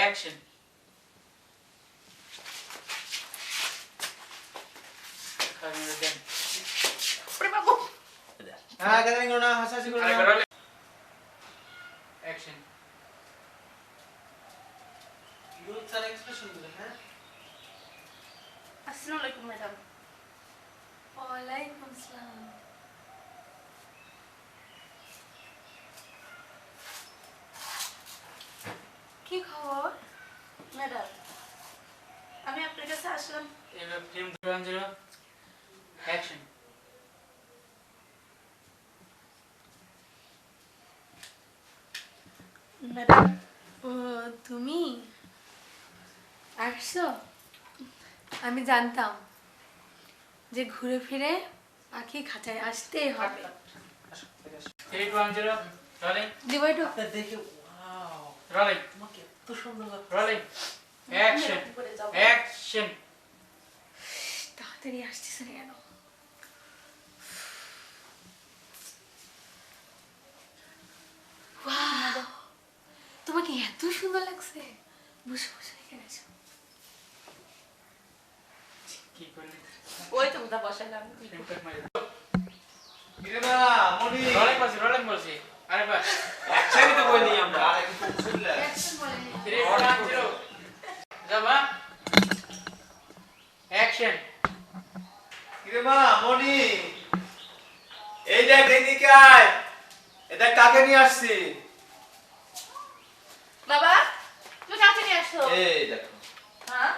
Action. হ্যাঁ gathering করো না, হাসাহাসি করো না। অ্যাকশন। লুকস আর এক্সপ্রেশন দিবেন, হ্যাঁ? আসসালামু আলাইকুম ম্যাডাম। ওয়ালাইকুম আসসালাম। কি খবর ম্যাডাম? আমি আপনার কাছে আসলাম। এবার ফিল্ম 210 অ্যাকশন। ম্যাডাম, ও তুমি আসছো? আমি জানতাম যে ঘুরে ফিরে পাখি খাঁচায় আসতেই হবে। 310 রোলিং। দিবই তো আপনার দেখে ওয়াও, রোলিং। তোমাকে এত সুন্দর লাগছে। রোলিং। অ্যাকশন। অ্যাকশন। তাড়াতাড়ি আসতেছে না কেন? Wow! তোমাকে এত সুন্দর লাগছে। বসে বসে এখানে এসো। কি করলি? ওই তো ওটা বসালাম। ইমপ্যাক্ট মারি। কিরে না, মনি। রোলিং বলছি। আরেকবার। একসাথে তো বই নিই আমরা। আর একটু শুনলে। অ্যাকশন বলে নে। 310 যাবা অ্যাকশন। কিরে মা, মনি। এই দেখ এদিকে আয়। এটা কাকে নিয়ে আসছি? বাবা, তুমি কাছে নিয়ে আসো। এই দেখো। হ্যাঁ?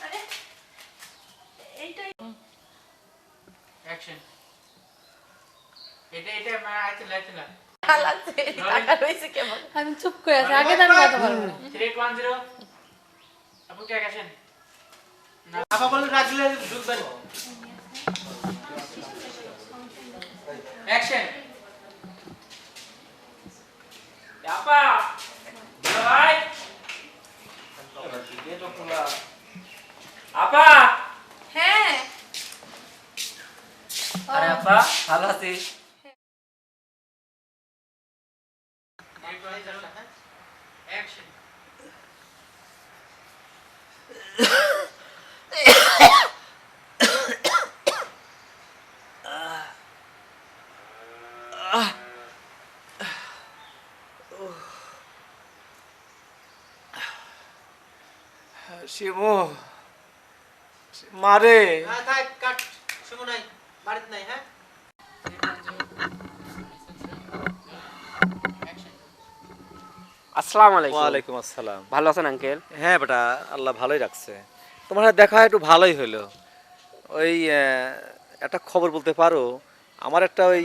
আরে এইটাই অ্যাকশন। এটা আইতে লাগতে লাগছে। টাকা রইছে কেমন? আমি চুপ করে আছি। আগে তো আমি কথা বলবো না। 310 আপু কে গেছেন? আপা বলে রাখলে ঢুকবেন। অ্যাকশন। আপা ভাই আপা। হ্যাঁ। আরে আপা ভালো আছিস? অ্যাকশন। শিমু, মারে। হ্যাঁ থাক কাট, শুনো নাই, বাড়িতে নাই। হ্যাঁ আসসালামু আলাইকুম। ওয়ালাইকুম আসসালাম। ভালো আছেন আঙ্কেল? হ্যাঁ বেটা, আল্লাহ ভালোই রাখছে। তোমার সাথে দেখা একটু ভালোই হলো। ওই একটা খবর বলতে পারো, আমার একটা ওই